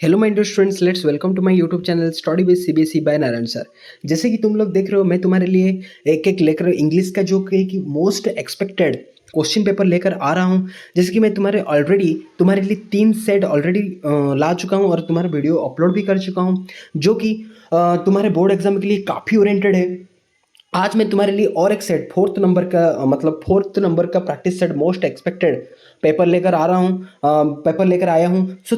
Hello my dear students, let's welcome to my YouTube channel study with CBSE by Narayan sir. जैसे कि तुम लोग देख रहे हो, मैं तुम्हारे लिए एक एक लेकर इंग्लिश का जो कि मोस्ट एक्सपेक्टेड क्वेश्चन पेपर लेकर आ रहा हूँ। जैसे कि मैं तुम्हारे लिए 3 सेट ऑलरेडी ला चुका हूँ और तुम्हारा वीडियो अपलोड भी कर चुका हूँ, जो कि तुम्हारे बोर्ड एग्जाम के लिए काफ़ी ओरिएंटेड है। आज मैं तुम्हारे लिए और एक सेट फोर्थ नंबर का practice set most expected paper लेकर आ रहा हूँ, पेपर लेकर आया हूँ। सो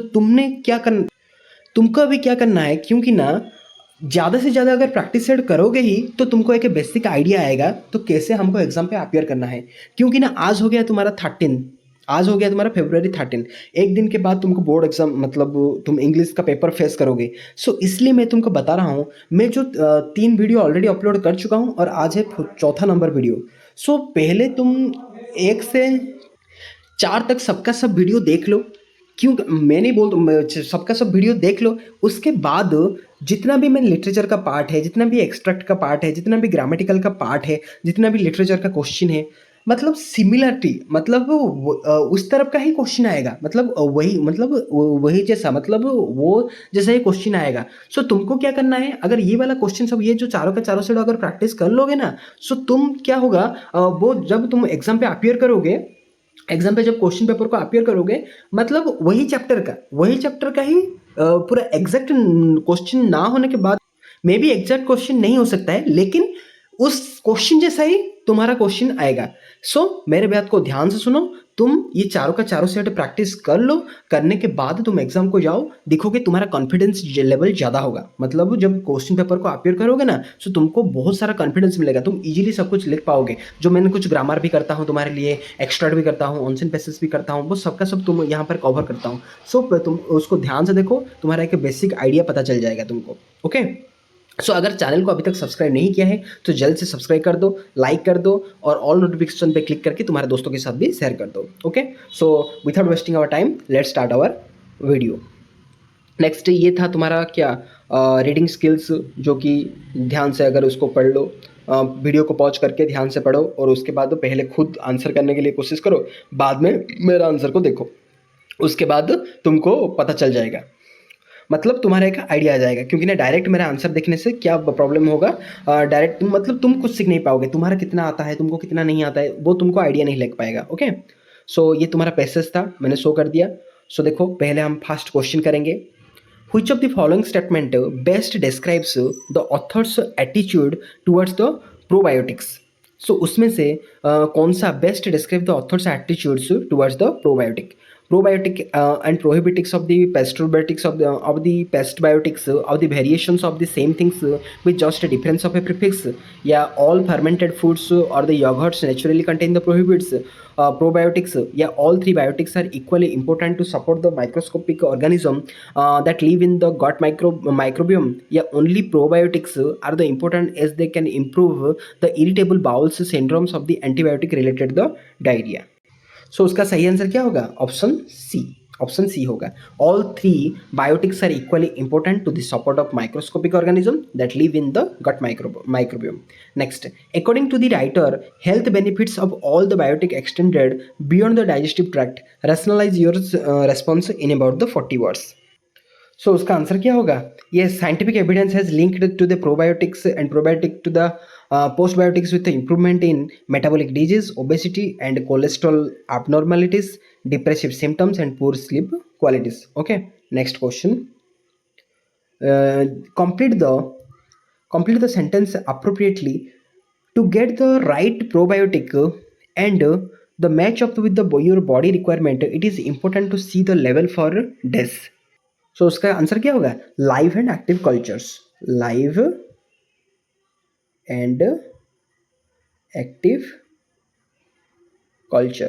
तुमको अभी क्या करना है, क्योंकि ना ज़्यादा से ज़्यादा अगर प्रैक्टिस सेट करोगे ही तो तुमको एक बेसिक आइडिया आएगा तो कैसे हमको एग्जाम पे अपियर करना है। क्योंकि ना आज हो गया तुम्हारा February 13। एक दिन के बाद तुमको बोर्ड एग्जाम तुम इंग्लिश का पेपर फेस करोगे। सो इसलिए मैं तुमको बता रहा हूँ, मैं जो 3 वीडियो ऑलरेडी अपलोड कर चुका हूँ और आज है चौथा नंबर वीडियो। सो पहले तुम 1 से 4 तक सबका सब वीडियो देख लो। क्यों मैं नहीं सबका सब वीडियो देख लो। उसके बाद जितना भी मैं लिटरेचर का पार्ट है, जितना भी एक्सट्रैक्ट का पार्ट है, जितना भी ग्रामेटिकल का पार्ट है, जितना भी लिटरेचर का क्वेश्चन है, सिमिलरिटी उस तरफ का ही क्वेश्चन आएगा। वही जैसा वो जैसा ही क्वेश्चन आएगा। सो तुमको क्या करना है, अगर ये वाला क्वेश्चन सब ये जो चारों का चारों सेट अगर प्रैक्टिस कर लोगे ना, सो तुम क्या होगा, वो जब तुम एग्जाम पे अपियर करोगे, एग्जाम पे जब क्वेश्चन पेपर को अपियर करोगे, वही चैप्टर का ही पूरा एग्जैक्ट क्वेश्चन ना होने के बाद, मे बी एग्जैक्ट क्वेश्चन नहीं हो सकता है, लेकिन उस क्वेश्चन जैसा ही तुम्हारा क्वेश्चन आएगा। सो मेरे बात को ध्यान से सुनो। तुम ये चारों का चारों सेट प्रैक्टिस कर लो। करने के बाद तुम एग्जाम को जाओ, देखोगे तुम्हारा कॉन्फिडेंस लेवल ज़्यादा होगा। जब क्वेश्चन पेपर को अपियर करोगे ना, सो तुमको बहुत सारा कॉन्फिडेंस मिलेगा, तुम इजीली सब कुछ लिख पाओगे। जो मैंने कुछ ग्रामर भी करता हूँ तुम्हारे लिए, एक्स्ट्राक्ट भी करता हूँ, ऑनसेन पैसेज भी करता हूँ, वो सबका सब तुम यहाँ पर कवर करता हूँ। सो तुम उसको ध्यान से देखो, तुम्हारा एक बेसिक आइडिया पता चल जाएगा तुमको। ओके। सो अगर चैनल को अभी तक सब्सक्राइब नहीं किया है तो जल्द से सब्सक्राइब कर दो, लाइक कर दो और ऑल नोटिफिकेशन पे क्लिक करके तुम्हारे दोस्तों के साथ भी शेयर कर दो। Okay. So without wasting our time, let's start our video. Next ये था तुम्हारा क्या, रीडिंग स्किल्स, जो कि ध्यान से अगर उसको पढ़ लो, वीडियो को पॉज करके ध्यान से पढ़ो और उसके बाद पहले खुद आंसर करने के लिए कोशिश करो, बाद में मेरा आंसर को देखो। उसके बाद तुमको पता चल जाएगा, तुम्हारा एक आइडिया आ जाएगा। क्योंकि ना डायरेक्ट मेरा आंसर देखने से क्या प्रॉब्लम होगा, डायरेक्ट तुम कुछ सीख नहीं पाओगे। तुम्हारा कितना आता है, तुमको कितना नहीं आता है, वो तुमको आइडिया नहीं लग पाएगा। ओके। सो ये तुम्हारा पैसेज था, मैंने शो कर दिया। सो देखो, पहले हम फर्स्ट क्वेश्चन करेंगे। Which of the following statement best describes the author's attitude towards the probiotics? So उसमें से कौन सा best describe the author's attitudes towards the probiotic and probiotics of the pastrobiotics of the pestbiotics of the variations of the same things with just a difference of a prefix, या all fermented foods or the yogurts naturally contain the prohibits probiotics, या all three biotics are equally important to support the microscopic organism that live in the microbiome, या only probiotics are the important as they can improve the irritable bowels syndromes of the antibiotic related the diarrhea. सो उसका सही answer क्या होगा? Option C होगा। All three biotics are equally important to the support of microscopic organism that live in the gut microbiome. Next, according to the writer, health benefits of all the biotic extended beyond the digestive tract. Rationalize your response in about the 40 words. So उसका answer क्या होगा? ये scientific evidence has linked to the probiotics and probiotic to the postbiotics with the improvement in metabolic disease, obesity and cholesterol abnormalities, depressive symptoms and poor sleep qualities. Okay, next question. uh, complete the complete the sentence appropriately. To get the right probiotic and the match up with the your body requirement, it is important to see the level for DES. So उसका answer क्या होगा? Live and active cultures. Live and active culture.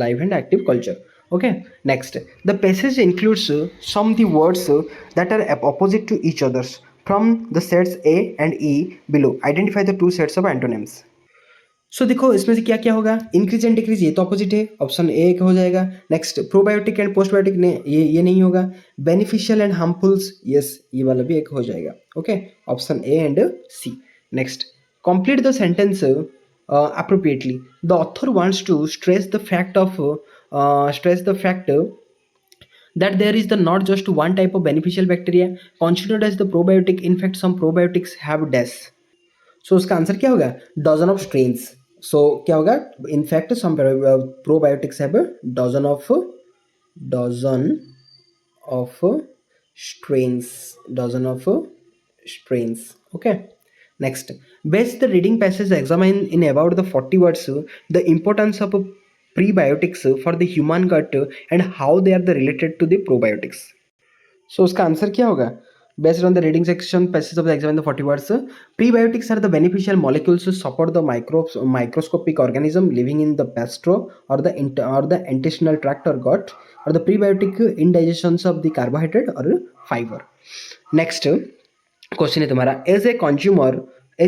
Live and active culture. Okay. Next, the passage includes some of the words that are opposite to each others from the sets A and E below. Identify the two sets of antonyms. सो देखो, इसमें से क्या क्या होगा? Increase and decrease, ये तो opposite है, option A एक हो जाएगा। नेक्स्ट, प्रोबायोटिक एंड पोस्टबायोटिक ने ये नहीं होगा। बेनिफिशियल एंड हार्मफुल्स, यस, ये वाला भी एक हो जाएगा। Okay, option A and C. Next, complete the sentence appropriately. The author wants to stress the fact that there is the not just one type of beneficial bacteria considered as the probiotic. In fact, some probiotics have dash. So उसका answer क्या होगा? Dozen of strains. So क्या होगा? In fact some probiotics have dozen of strains. Okay, next, base the reading passage examine in about the 40 words the importance of prebiotics for the human gut and how they are the related to the probiotics. So उसका answer क्या होगा? Based on the reading section passage of the exam in the 40 words, prebiotics are the beneficial molecules to support the microscopic organism living in the gastro or the intestinal tract or gut, or the prebiotic indigestions of the carbohydrate or fiber. Next question है तुम्हारा, as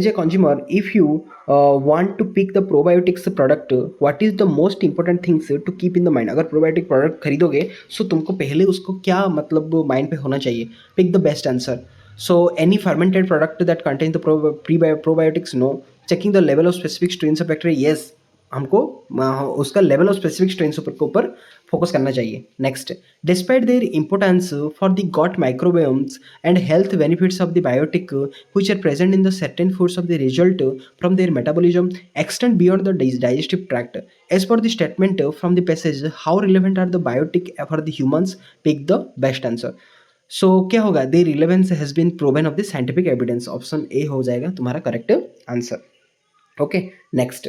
a consumer if you want to pick the probiotics product, what is the most important things to keep in the mind? अगर probiotic product खरीदोगे so तुमको पहले उसको क्या मतलब mind पे होना चाहिए? Pick the best answer. So any fermented product that contain the probiotics, no. Checking the level of specific strains of bacteria, yes. हमको उसका लेवल ऑफ स्पेसिफिक स्ट्रेन्स के ऊपर फोकस करना चाहिए. Next, despite their importance for the gut microbiomes and health benefits of the biotic which are present in the certain foods of the result from their metabolism extend beyond the digestive tract. As per the statement from the passage how relevant are the biotic for the humans, pick the best answer. So क्या होगा? The relevance has been proven of the scientific evidence. Option A हो जाएगा तुम्हारा correct answer. Okay, next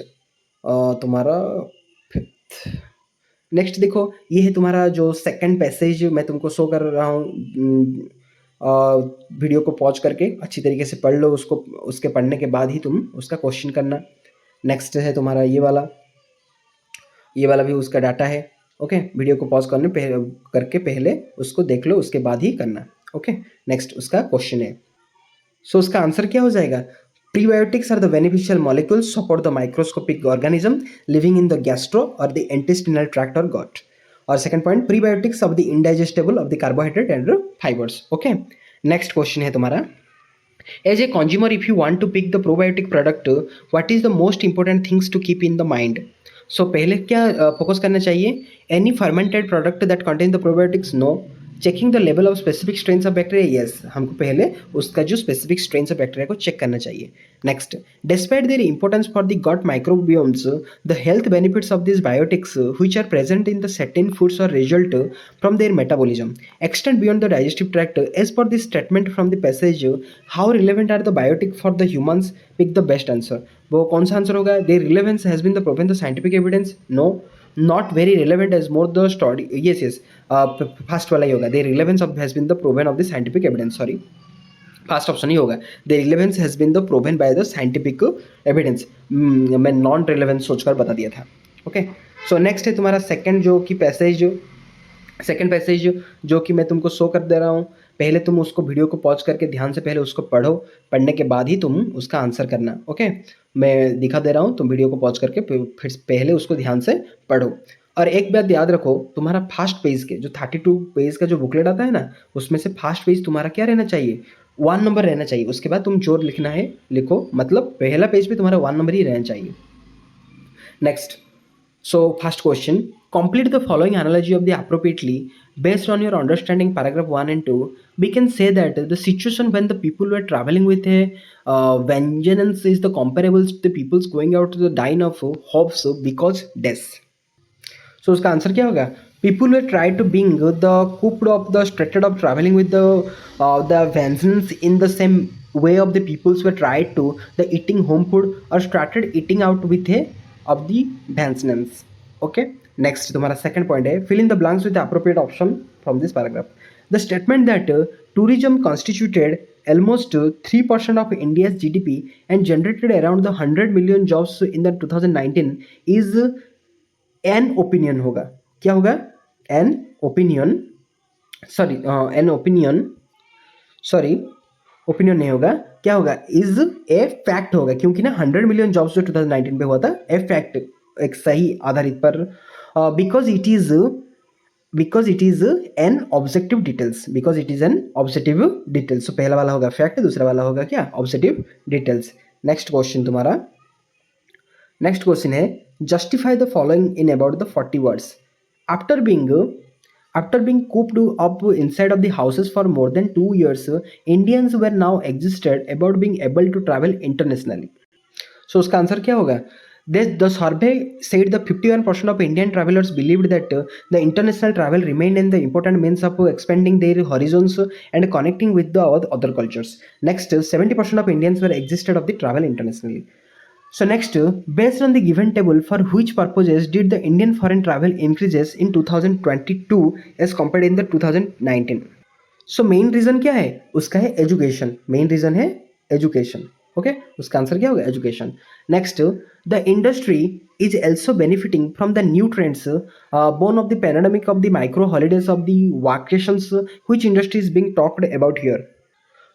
तुम्हारा fifth. Next देखो, ये है तुम्हारा जो सेकंड पैसेज मैं तुमको शो कर रहा हूँ. वीडियो को पॉज करके अच्छी तरीके से पढ़ लो उसको, उसके पढ़ने के बाद ही तुम उसका क्वेश्चन करना. नेक्स्ट है तुम्हारा ये वाला भी उसका डाटा है. ओके, वीडियो को पॉज करके पहले उसको देख लो, उसके बाद ही करना. ओके, नेक्स्ट उसका क्वेश्चन है. सो उसका आंसर क्या हो जाएगा? Prebiotics are the beneficial molecules support the microscopic organism living in the gastro or the intestinal tract or gut. Or second point, prebiotics of the indigestible of the carbohydrate and fibers. Okay. Next question है तुम्हारा. As a consumer, if you want to pick the probiotic product, what is the most important things to keep in the mind? So पहले क्या focus करना चाहिए? Any fermented product that contains the probiotics? No. Checking the level of specific strains of bacteria, yes. हमको पहले उसका जो specific strains of bacteria को check करना चाहिए. Next, despite their importance for the gut microbiomes, the health benefits of this biotics which are present in the certain foods or result from their metabolism extend beyond the digestive tract. As per this statement from the passage how relevant are the biotic for the humans, pick the best answer. वो कौन सा answer होगा? Their relevance has been the proven the scientific evidence, no. Not very relevant as more the study, yes. First वाला ही होगा. The relevance of has been the proven of the scientific evidence. Sorry, first option ही होगा. The relevance has been the proven by the scientific evidence. मैं non relevance सोचकर बता दिया था. ओके, सो नेक्स्ट है तुम्हारा सेकंड पैसेज जो कि मैं तुमको शो कर दे रहा हूँ. पहले तुम उसको वीडियो को पॉज करके ध्यान से पहले उसको पढ़ो, पढ़ने के बाद ही तुम उसका आंसर करना. ओके, मैं दिखा दे रहा हूँ, तुम वीडियो को पॉज करके फिर पहले उसको ध्यान से पढ़ो. और एक बात याद रखो, तुम्हारा फर्स्ट पेज के जो 32 पेज का जो बुकलेट आता है ना, उसमें से फर्स्ट पेज तुम्हारा क्या रहना चाहिए? 1 नंबर रहना चाहिए. उसके बाद तुम जो लिखना है लिखो, मतलब पहला पेज पे तुम्हारा 1 नंबर ही रहना चाहिए. Next, so first question, complete the following analogy of the appropriately based on your understanding paragraph 1 and 2. We can say that the situation when the people were traveling with a vengeance is the comparable to the people's going out to the dine of hopes because death. So उसका answer क्या होगा? People were tried to bring the cooped of the strated of traveling with the vengeance in the same way of the peoples were tried to the eating home food or started eating out with a of the vengeance. Okay, next तुम्हारा second point है, fill in the blanks with the appropriate option from this paragraph. The statement that tourism constituted almost 3% of India's GDP and generated around the 100 million jobs in the 2019 is an opinion होगा. क्या होगा? an opinion opinion नहीं होगा. क्या होगा? Is a fact होगा, क्योंकि ना 100 मिलियन जॉब्स जो 2019 पे हुआ था, ए फैक्ट, एक सही आधारित पर. Because it is an objective details. So पहला वाला होगा फैक्ट, दूसरा वाला होगा क्या? Objective details. नेक्स्ट क्वेश्चन तुम्हारा, नेक्स्ट क्वेश्चन है, justify the following in about the 40 words. After After being cooped up inside of the houses for more than 2 years, Indians were now existed about being able to travel internationally. So उसका answer क्या होगा? The survey said the 51% of Indian travelers believed that the international travel remained in the important means of expanding their horizons and connecting with the other cultures. Next, 70% of Indians were existed of the travel internationally. So next, based on the given table, for which purposes did the Indian foreign travel increases in 2022 as compared in the 2019? So main reason क्या है उसका? है education. Main reason है education. Okay, उसका answer क्या होगा? Education. Next, the industry is also benefiting from the new trends born of the pandemic of the micro holidays of the vacations. Which industry is being talked about here?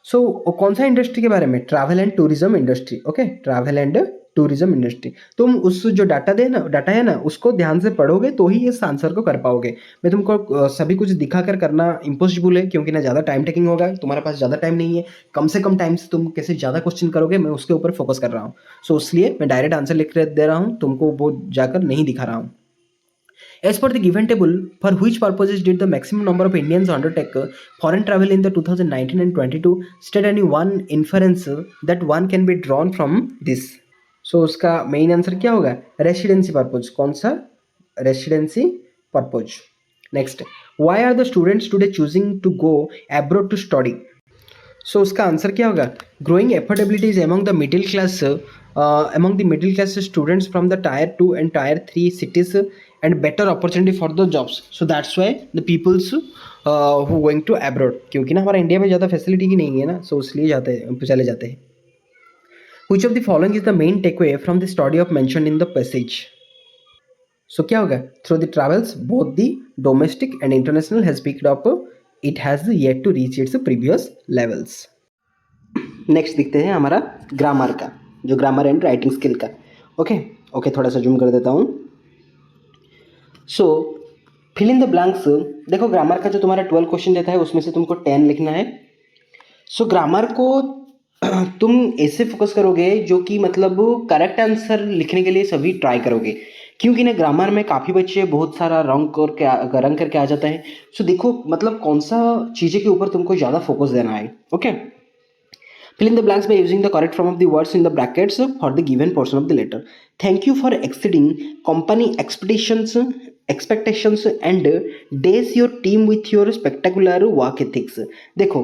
So कौन सा industry के बारे में? Travel and tourism industry. Okay, travel and tourism industry. तुम उस जो data है ना उसको ध्यान से पढ़ोगे तो ही इस आंसर को कर पाओगे. मैं तुमको सभी कुछ दिखाकर करना इम्पॉसिबल है क्योंकि ना ज़्यादा टाइम टेकिंग होगा, तुम्हारे पास ज़्यादा टाइम नहीं है. कम से कम टाइम से तुम कैसे ज़्यादा क्वेश्चन करोगे मैं उसके ऊपर फोकस कर रहा हूँ. सो इसलिए मैं डायरेक्ट आंसर लिख दे रहा हूँ, तुमको वो जाकर नहीं दिखा रहा हूँ. As per the given table, for which purposes did the maximum number of Indians undertake foreign travel in the 2019 and 22? State any one inference that one can be drawn from this. So उसका main answer क्या होगा? Residency purpose. कौन सा? Residency purpose. Next, why are the students today choosing to go abroad to study? So उसका answer क्या होगा? Growing affordabilities among the middle class students from the tier 2 and tier 3 cities and better opportunity for the jobs. So that's why the peoples who going to abroad. क्योंकि ना हमारा India में ज़्यादा facility ही नहीं है ना, सो इसलिए चले जाते हैं. Which of the following is the main takeaway from the study of mentioned in the passage? So क्या होगा? Through the travels, both the domestic and international has picked up. It has yet to reach its previous levels. Next दिखते हैं हमारा grammar का, जो grammar and writing skill का. Okay, थोड़ा सा जूम कर देता हूँ. सो फिल इन द ब्लैंक्स. देखो ग्रामर का जो तुम्हारा 12 क्वेश्चन देता है उसमें से तुमको 10 लिखना है. सो ग्रामर को तुम ऐसे फोकस करोगे जो कि मतलब करेक्ट आंसर लिखने के लिए सभी ट्राई करोगे, क्योंकि ना ग्रामर में काफ़ी बच्चे बहुत सारा रंग करके आ जाता है. सो देखो मतलब कौन सा चीज़ें के ऊपर तुमको ज़्यादा फोकस देना है. Okay, fill in the blanks by using the correct form of the words in the brackets for the given portion of the letter. Thank you for exceeding company expectations and days your team with your spectacular work ethics. देखो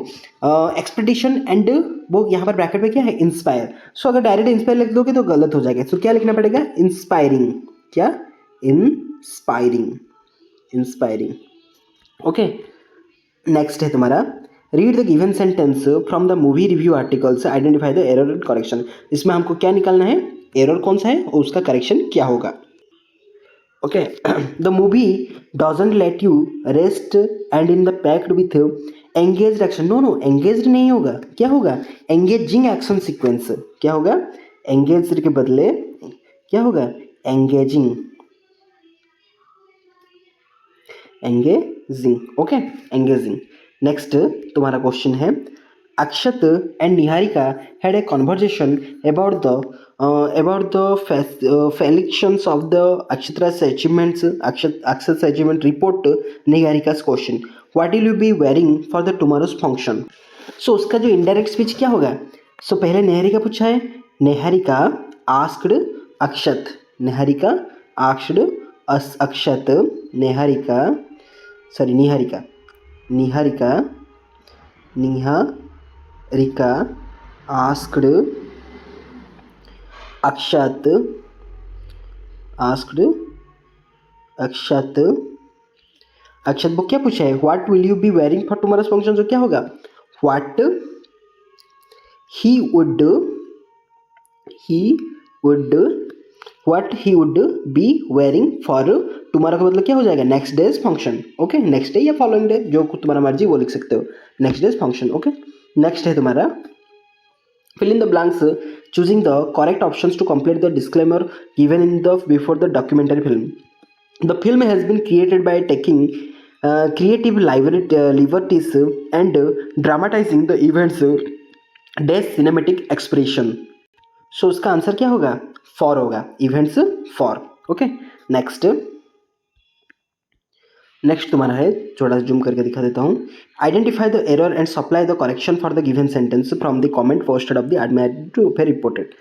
expectation and वो यहाँ पर bracket में क्या है? Inspire. सो अगर direct inspire लिख दोगे तो गलत हो जाएगा. सो क्या लिखना पड़ेगा? इंस्पायरिंग. क्या? इंस्पायरिंग. ओके, नेक्स्ट है तुम्हारा read the given sentence from the movie review articles, identify the error and correction. इसमें हमको क्या निकालना है? एरर कौन सा है और उसका करेक्शन क्या होगा. Okay, the movie doesn't let you rest and in the packed with engaged action. No, engaged नहीं होगा. क्या होगा? Engaging action sequence. क्या होगा? एंगेज्ड के बदले क्या होगा? एंगेजिंग. Okay, engaging. नेक्स्ट तुम्हारा क्वेश्चन है Akshat and Niharika had a conversation about the felicitations of the Akshatra's achievements. Akshat achievement report Niharika's question. What will you be wearing for the tomorrow's function? So उसका जो इनडायरेक्ट स्पीच क्या होगा? सो पहले निहारिका पूछा है. निहारिका आस्क्ड अक्षत. Niharika asked अक्षत. अक्षत वो क्या पूछा है? What will you be wearing for tomorrow's function. जो क्या होगा? What he would be wearing for tomorrow का मतलब क्या हो जाएगा? Next days function. Okay, next day या फॉलोइंग डे, जो तुम्हारा मर्जी वो लिख सकते हो. Next days function. Okay, next है तुम्हारा fill in the blanks choosing the correct options to complete the disclaimer given in the before the documentary film. The film has been created by taking creative liberties and dramatizing the events dash cinematic expression. So उसका answer क्या होगा? For होगा. Events for. Okay, next next तुम्हारा है, थोड़ा zoom करके दिखा देता हूँ। Identify the error and supply the correction for the given sentence from the comment posted of the admin to pay reported.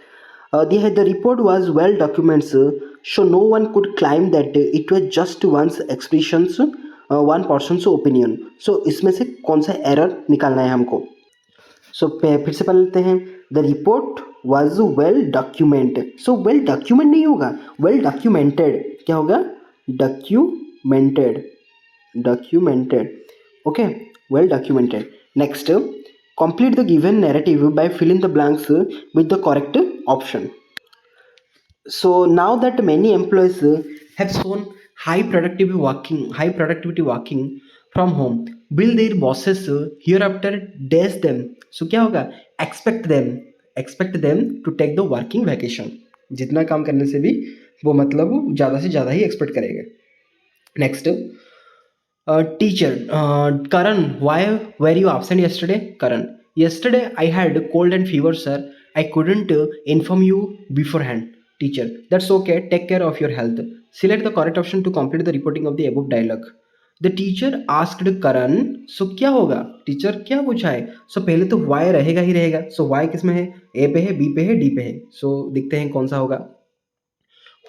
दिया है the report was well documents so no one could claim that it was just once expressions one person's opinion. So इसमें से कौन सा error निकालना है हमको। सो फिर से पढ़ लेते हैं। The report was well documented. So well document नहीं होगा, वेल डॉक्यूमेंटेड क्या होगा, documented, documented, okay, well documented. Next, complete the given narrative by filling the blanks with the correct option. So now that many employees have shown high productivity working from home, will their bosses hereafter dash them? So क्या होगा, expect them to take the working vacation. जितना काम करने से भी वो मतलब ज़्यादा से ज़्यादा ही एक्सपेक्ट करेगा। Next, teacher, Karan, why were you absent yesterday? Karan, yesterday I had cold and fever, sir. I couldn't inform you beforehand. Teacher, that's okay. Take care of your health. Select the correct option to complete the reporting of the above dialogue. The teacher asked Karan. So क्या होगा, teacher क्या पूछा है। सो पहले तो y रहेगा ही रहेगा। सो y किस में है, a पे है, b पे है, d पे है। सो देखते हैं कौन सा होगा।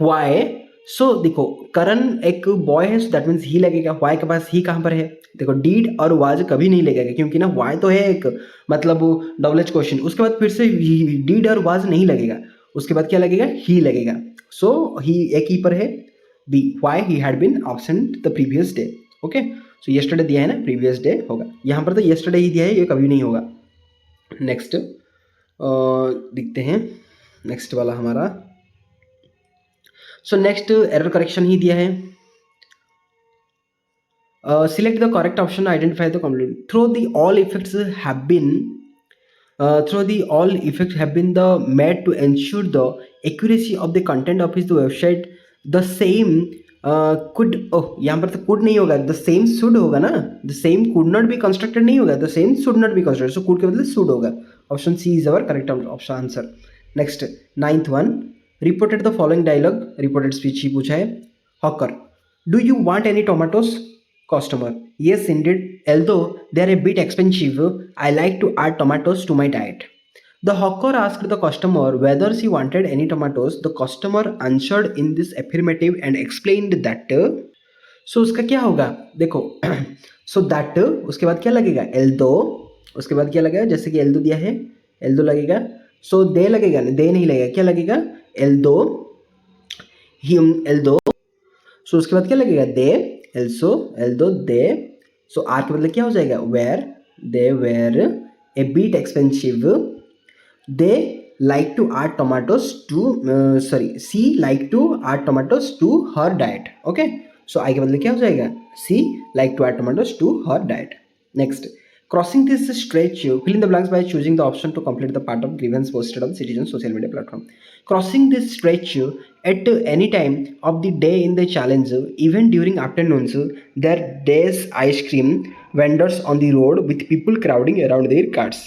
वाई, सो देखो करण एक बॉय है, सो दैट मीन्स ही लगेगा। वाई के पास ही कहाँ पर है, देखो डीड और वाज कभी नहीं लगेगा क्योंकि ना वाई तो है एक मतलब डबल एच क्वेश्चन। उसके बाद फिर से डीड और वाज नहीं लगेगा, उसके बाद क्या लगेगा, ही लगेगा। सो ही एक ही पर है, B, why he had been absent the previous day. Okay, so yesterday दिया है ना, प्रीवियस डे होगा। यहाँ पर तो येस्टरडे ही दिया है, ये कभी नहीं होगा। नेक्स्ट देखते हैं, नेक्स्ट वाला हमारा। सो नेक्स्ट एरर करेक्शन ही दिया है। Select the correct option, identify the complete. Throw the all effects have been the made to ensure the accuracy of the content of his website. The same could, यहाँ पर तो could नहीं होगा, the same should होगा ना, the same could not be constructed नहीं होगा, the same should not be constructed, so could के बदले should होगा। Option C is our correct option answer. Next, ninth one, reported the following dialogue, reported speech ही पूछा है। Hawker, do you want any tomatoes? Customer, yes indeed, although they are a bit expensive, I like to add tomatoes to my diet. The hawker asked the customer whether she wanted any tomatoes. The customer answered in this affirmative and explained that. So उसका क्या होगा, देखो so that उसके बाद क्या लगेगा, although, उसके बाद क्या लगेगा, जैसे कि although दिया है, although लगेगा। so they लगेगा, दे नहीं लगेगा, क्या लगेगा, although him, although। so उसके बाद क्या लगेगा, they, also, although they। so are के बदले क्या हो जाएगा, where, they were a bit expensive, they like to add tomatoes to she like to add tomatoes to her diet। Okay, so I के बदले क्या हो जाएगा, she like to add tomatoes to her diet। Next, crossing this stretch, fill in the blanks by choosing the option to complete the part of grievance posted on Citizen social media platform. Crossing this stretch at any time of the day in the challenge, even during afternoons, there days ice cream vendors on the road with people crowding around their carts.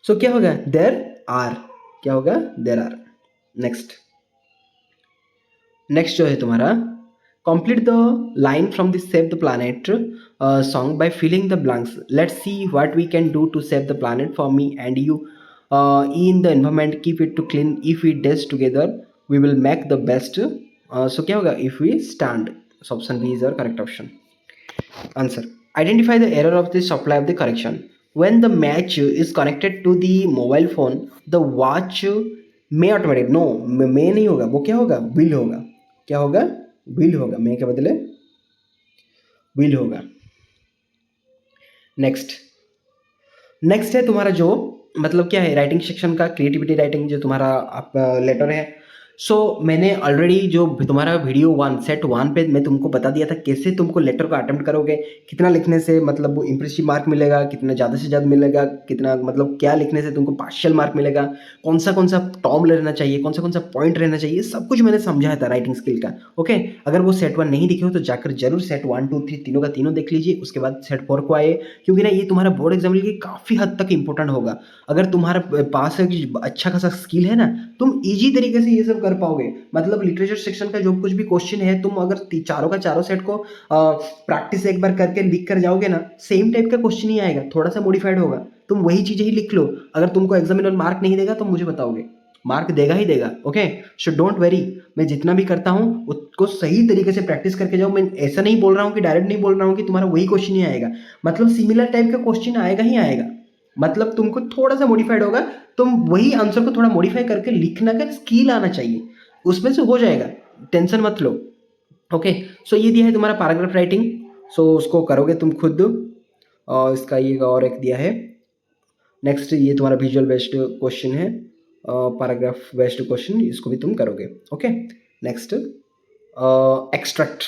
So क्या होगा, there are, क्या होगा, there are। Next जो है तुम्हारा, complete the line from the Save the Planet song by filling the blanks. Let's see what we can do to save the planet for me and you. In the environment, keep it to clean. If we dash together, we will make the best. So क्या होगा, if we stand. So option B is our correct option. Answer, identify the error of the supply of the correction. When the match is connected to the mobile phone, the watch may automatic, no, may नहीं होगा, वो क्या होगा, will होगा। क्या होगा, will होगा, may के बदले will होगा। नेक्स्ट है तुम्हारा जो मतलब क्या है, राइटिंग सेक्शन का क्रिएटिविटी राइटिंग जो तुम्हारा आप लेटर है। सो मैंने ऑलरेडी जो तुम्हारा वीडियो 1 सेट 1 पे मैं तुमको बता दिया था कैसे तुमको लेटर को अटेम्प्ट करोगे, कितना लिखने से मतलब इम्प्रेसिव मार्क मिलेगा, कितना ज़्यादा से ज़्यादा मिलेगा, कितना मतलब क्या लिखने से तुमको पार्शियल मार्क मिलेगा, कौन सा टॉम रहना चाहिए, कौन सा पॉइंट रहना चाहिए, सब कुछ मैंने समझाया था राइटिंग स्किल का। ओके, अगर वो सेट 1 नहीं दिखे हो तो जाकर जरूर सेट 1 2 3 तीनों का तीनों देख लीजिए, उसके बाद सेट 4 को आए, क्योंकि ना ये तुम्हारा बोर्ड एग्जाम के लिए काफ़ी हद तक इंपॉर्टेंट होगा। अगर तुम्हारा पास है कि अच्छा खासा स्किल है ना, तुम ईजी तरीके से ये सब कर पाओगे। मतलब लिटरेचर सेक्शन का जो कुछ भी क्वेश्चन है, तुम अगर चारों का चारों सेट को प्रैक्टिस एक बार करके लिख कर जाओगे ना, सेम टाइप का क्वेश्चन ही आएगा, थोड़ा सा मॉडिफाइड होगा, तुम वही चीजें ही लिख लो। अगर तुमको एग्जामिनर मार्क नहीं देगा तो मुझे बताओगे, मार्क देगा ही देगा। ओके, सो डोंट वेरी, मैं जितना भी करता हूँ उसको सही तरीके से प्रैक्टिस करके जाओ। मैं ऐसा नहीं बोल रहा हूँ कि डायरेक्ट नहीं बोल रहा हूँ कि तुम्हारा वही क्वेश्चन ही आएगा, मतलब सिमिलर टाइप का क्वेश्चन आएगा ही आएगा, मतलब तुमको थोड़ा सा मॉडिफाइड होगा, तुम वही आंसर को थोड़ा मॉडिफाई करके लिखना का स्किल आना चाहिए, उसमें से हो जाएगा, टेंशन मत लो। ओके, सो ये दिया है तुम्हारा पैराग्राफ राइटिंग, सो उसको करोगे तुम खुद। और इसका ये और एक दिया है, नेक्स्ट ये तुम्हारा विजुअल बेस्ड क्वेश्चन है, पैराग्राफ बेस्ड क्वेश्चन, इसको भी तुम करोगे। ओके, नेक्स्ट एक्सट्रैक्ट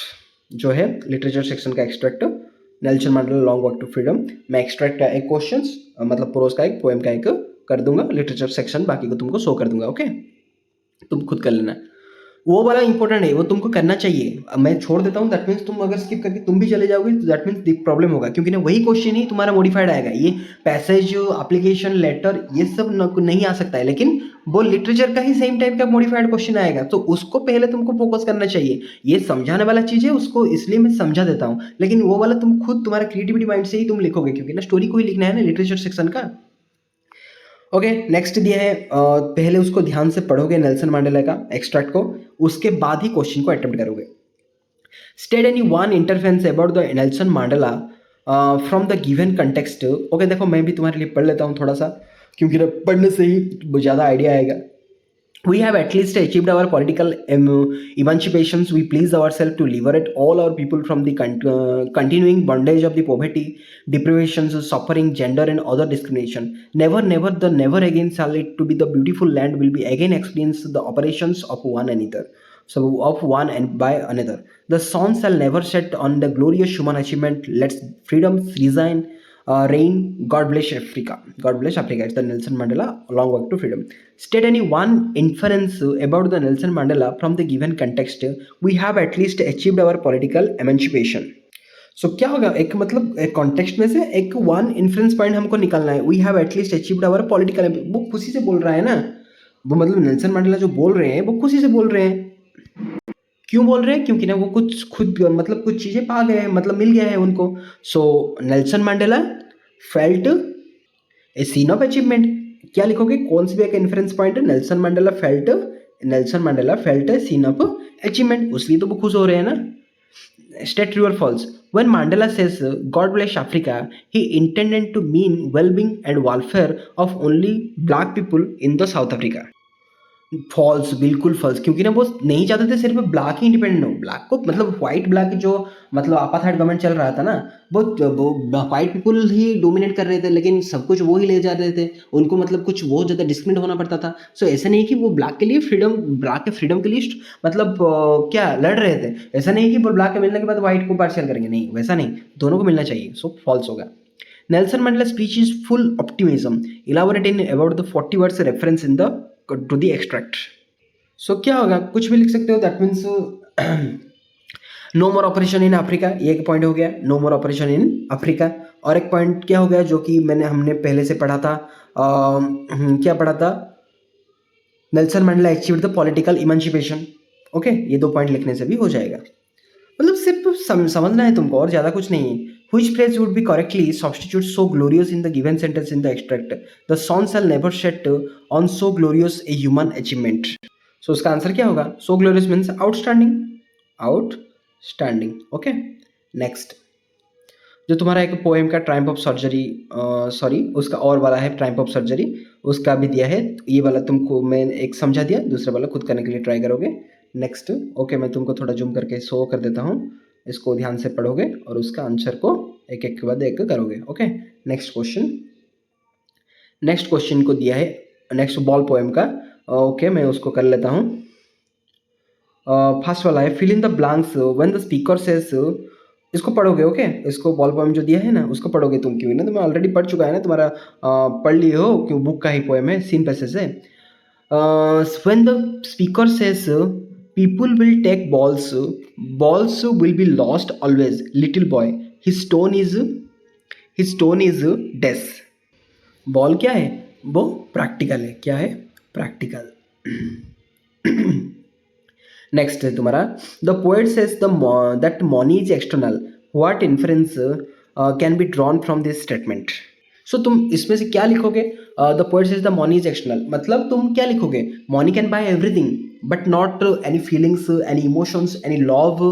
जो है लिटरेचर सेक्शन का extract, Nelson Mandela long walk to freedom, मैं एक्सट्रैक्ट एक क्वेश्चंस मतलब प्रोज का एक, पोएम का एक कर दूंगा लिटरेचर सेक्शन, बाकी को तुमको शो कर दूंगा। ओके, तुम खुद कर लेना, वो वाला इंपॉर्टेंट है, वो तुमको करना चाहिए। अब मैं छोड़ देता हूँ, दैट मीन्स तुम अगर स्किप करके तुम भी चले जाओगे तो दैट मीन्स प्रॉब्लम होगा, क्योंकि ना वही क्वेश्चन ही तुम्हारा मॉडिफाइड आएगा। ये पैसेज, एप्लीकेशन लेटर, ये सब नहीं आ सकता है, लेकिन वो लिटरेचर का ही सेम टाइप का मॉडिफाइड क्वेश्चन आएगा, तो उसको पहले तुमको फोकस करना चाहिए। ये समझाने वाला चीज है, उसको इसलिए मैं समझा देता हूँ, लेकिन वो वाला तुम खुद तुम्हारा क्रिएटिविटी माइंड से ही तुम लिखोगे, क्योंकि ना स्टोरी को ही लिखना है ना लिटरेचर सेक्शन का। ओके, नेक्स्ट दिया है, पहले उसको ध्यान से पढ़ोगे नेल्सन मंडेला का एक्सट्रैक्ट को, उसके बाद ही क्वेश्चन को अटेम्प्ट करोगे। State any one interference about the Nelson Mandela from the given context. Okay, देखो मैं भी तुम्हारे लिए पढ़ लेता हूँ थोड़ा सा, क्योंकि ना पढ़ने से ही ज़्यादा आइडिया आएगा। We have at least achieved our political emancipations. We please ourselves to liberate all our people from the continuing bondage of the poverty, deprivations, suffering, gender, and other discrimination. Never, never, the never again shall it to be the beautiful land will be again experience the operations of one another. So of one and by another. The sun shall never set on the glorious human achievement. Let's freedom resign. Reign, God bless Africa. God bless Africa. It's the Nelson Mandela long walk to freedom. State any one inference about the Nelson Mandela from the given context. We have at least achieved our political emancipation. So क्या होगा, एक मतलब एक context में से एक one influence point हमको निकालना है। We have at least achieved our political, वो खुशी से बोल रहा है ना, वो मतलब नेल्सन मंडेला जो बोल रहे हैं वो खुशी से बोल रहे हैं। क्यों बोल रहे हैं? क्योंकि ना वो कुछ खुद मतलब कुछ चीजें पा गए हैं, मतलब मिल गया है उनको। So Nelson Mandela felt a scene of achievement. क्या लिखोगे, कौन सी भी एक इन्फ्लुएंस पॉइंट है, Nelson Mandela felt a scene of achievement, उसलिए तो वो खुश हो रहे हैं ना। स्टेट ट्रू और false. When Mandela says God bless Africa, he intended to mean well-being and welfare of only black people in the South Africa. False, बिल्कुल फॉल्स, क्योंकि ना वो नहीं चाहते थे सिर्फ ब्लैक ही इंडिपेंडेंट हो। ब्लैक को मतलब व्हाइट ब्लैक जो मतलब अपार्थाइड गवर्नमेंट चल रहा था ना, वो व्हाइट पीपल ही डोमिनेट कर रहे थे, लेकिन सब कुछ वो ही ले जा रहे थे, उनको मतलब कुछ बहुत ज़्यादा डिस्क्रिमिनेट होना पड़ता था। सो ऐसा नहीं कि वो ब्लैक के लिए फ्रीडम, ब्लैक के फ्रीडम के लिए मतलब क्या लड़ रहे थे। ऐसा नहीं कि वो ब्लैक के मिलने के बाद व्हाइट को पार्शियल करेंगे, नहीं वैसा नहीं, दोनों को मिलना चाहिए। सो फॉल्स होगा। Nelson Mandela's speech is full optimism. Elaborate in about the 40 words reference in the to the extract. So क्या होगा, कुछ भी लिख सकते हो, that means no more operation in Africa, ये एक पॉइंट हो गया, no more operation in Africa. और एक पॉइंट क्या हो गया जो कि हमने पहले से पढ़ा था, क्या पढ़ा था, Nelson Mandela achieved the political इमांसिपेशन। Okay, ये दो पॉइंट लिखने से भी हो जाएगा, मतलब सिर्फ समझना है तुमको और ज़्यादा कुछ नहीं है। Which phrase would be correctly substitute so glorious in the given sentence in the extract? The sun shall never set on so glorious a human achievement. So उसका आंसर क्या होगा? So glorious means outstanding. Outstanding. Okay. Next. जो तुम्हारा एक poem का Triumph of surgery, sorry उसका और वाला है ट्रायम्फ ऑफ सर्जरी, उसका भी दिया है। ये वाला तुमको मैं एक समझा दिया, दूसरा वाला खुद करने के लिए ट्राई करोगे। नेक्स्ट। ओके, मैं तुमको थोड़ा जूम करके शो कर देता हूँ, इसको ध्यान से पढ़ोगे और उसका आंसर को एक एक के बाद एक करोगे। ओके, नेक्स्ट क्वेश्चन को दिया है, नेक्स्ट बॉल पोएम का। ओके, मैं उसको कर लेता हूँ। फर्स्ट वाला है, fill in the blanks when the speaker says, इसको पढ़ोगे। ओके, इसको बॉल पोएम जो दिया है ना उसको पढ़ोगे तुम, क्यों ना तुम्हें ऑलरेडी पढ़ चुका है ना, तुम्हारा पढ़ लिए हो, क्यों बुक का ही पोएम है, सीन पैसेज है। When the speaker says people will take balls will be lost always, little boy, his stone is death। Ball क्या है, वो प्रैक्टिकल है, क्या है, प्रैक्टिकल। नेक्स्ट है तुम्हारा, the poet says that money is external, what inference can be drawn from this statement. So तुम इसमें से क्या लिखोगे? The poet says the money is external, मतलब तुम क्या लिखोगे? Money can buy everything but not any feelings, any emotions, any love.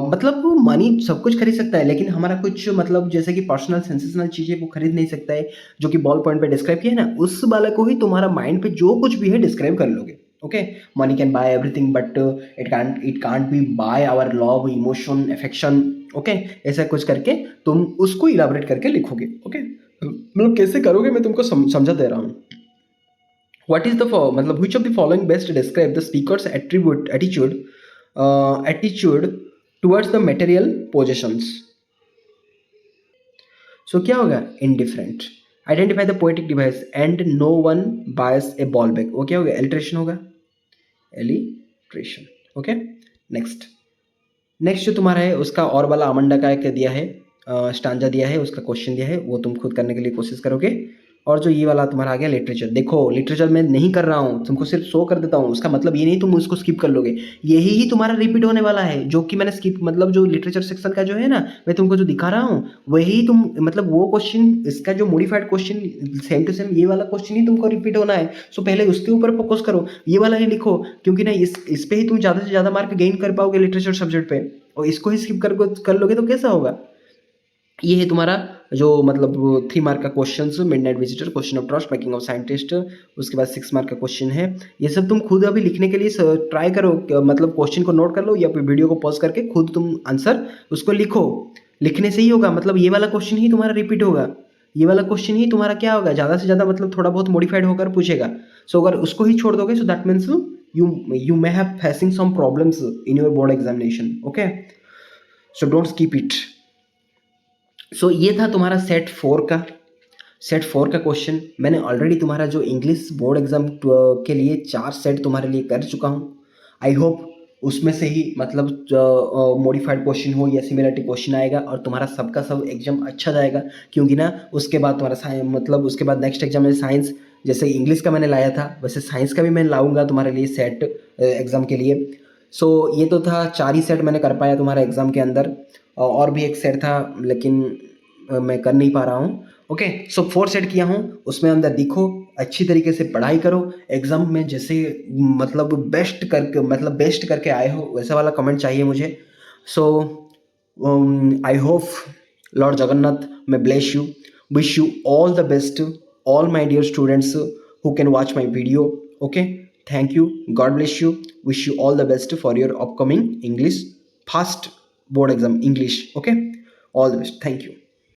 मतलब मनी सब कुछ खरीद सकता है लेकिन हमारा कुछ मतलब जैसे कि पर्सनल सेंसेशनल चीज़ें वो खरीद नहीं सकता है, जो कि बॉल पॉइंट पे डिस्क्राइब किया है ना, उस वाले को ही तुम्हारा माइंड पे जो कुछ भी है डिस्क्राइब कर लोगे। Okay, money can buy everything but it can't be buy our love, emotion, affection. Okay, ऐसा कुछ करके तुम उसको इलाबरेट करके लिखोगे। ओके, मतलब कैसे करोगे मैं तुमको समझा दे रहा हूँ। व्हाट इज द मतलब which of the following best describe the speaker's attitude towards the material possessions? So क्या होगा? Indifferent. Identify the poetic device and no one buys a ball bag, वो क्या होगा? एलिट्रेशन होगा, एलिट्रेशन। Okay, next. नेक्स्ट जो तुम्हारा है उसका और वाला अमंडा का एक दिया है, स्टांजा दिया है, उसका क्वेश्चन दिया है, वो तुम खुद करने के लिए कोशिश करोगे। और जो ये वाला तुम्हारा आ गया लिटरेचर, देखो लिटरेचर मैं नहीं कर रहा हूँ, तुमको सिर्फ शो कर देता हूँ, उसका मतलब ये नहीं तुम उसको स्किप कर लोगे। यही ही तुम्हारा रिपीट होने वाला है, जो कि मैंने स्किप मतलब जो लिटरेचर सेक्शन का जो है ना, मैं तुमको जो दिखा रहा हूँ वही तुम मतलब वो क्वेश्चन, इसका जो modified question same to same ये वाला क्वेश्चन ही तुमको रिपीट होना है। सो पहले उसके ऊपर फोकस करो, ये वाला ही लिखो, क्योंकि ना इस पे ही तुम ज़्यादा से ज़्यादा मार्क गेन कर पाओगे लिटरेचर सब्जेक्ट पे, और इसको ही स्किप कर लोगे तो कैसा होगा? ये है तुम्हारा जो मतलब 3 मार्क का question, midnight visitor, question of trust, making of scientist, उसके बाद 6 मार्क का क्वेश्चन है। ये सब तुम खुद अभी लिखने के लिए ट्राई करो, मतलब क्वेश्चन को नोट कर लो या फिर वीडियो को पॉज करके खुद तुम आंसर उसको लिखो। लिखने से ही होगा, मतलब ये वाला क्वेश्चन ही तुम्हारा रिपीट होगा, ये वाला क्वेश्चन ही तुम्हारा क्या होगा? ज़्यादा से ज़्यादा मतलब थोड़ा बहुत मॉडिफाइड होकर पूछेगा। सो अगर उसको ही छोड़ दोगे, so that means you may have facing some problems in your board examination. Okay, so don't skip it. So ये था तुम्हारा सेट 4 का क्वेश्चन। मैंने ऑलरेडी तुम्हारा जो इंग्लिश बोर्ड एग्जाम के लिए 4 सेट तुम्हारे लिए कर चुका हूँ। आई होप उसमें से ही मतलब मॉडिफाइड क्वेश्चन हो या सिमिलरिटी क्वेश्चन आएगा और तुम्हारा सबका सब एग्जाम अच्छा जाएगा, क्योंकि ना उसके बाद तुम्हारा साइंस मतलब उसके बाद नेक्स्ट एग्जाम है साइंस। जैसे इंग्लिश का मैंने लाया था वैसे साइंस का भी मैं लाऊंगा तुम्हारे लिए सेट एग्ज़ाम के लिए। सो ये तो था 4 ही सेट मैंने कर पाया तुम्हारे एग्ज़ाम के अंदर, और भी एक सेट था लेकिन मैं कर नहीं पा रहा हूँ। ओके, सो 4 सेट किया हूँ, उसमें अंदर दिखो, अच्छी तरीके से पढ़ाई करो, एग्ज़ाम में जैसे मतलब बेस्ट करके आए हो वैसा वाला कमेंट चाहिए मुझे। So I hope lord Jagannath may bless you, wish you all the best, all my dear students who can watch my video. Okay, thank you, god bless you, wish you all the best for your upcoming English first board exam English. Okay, all the best, thank you.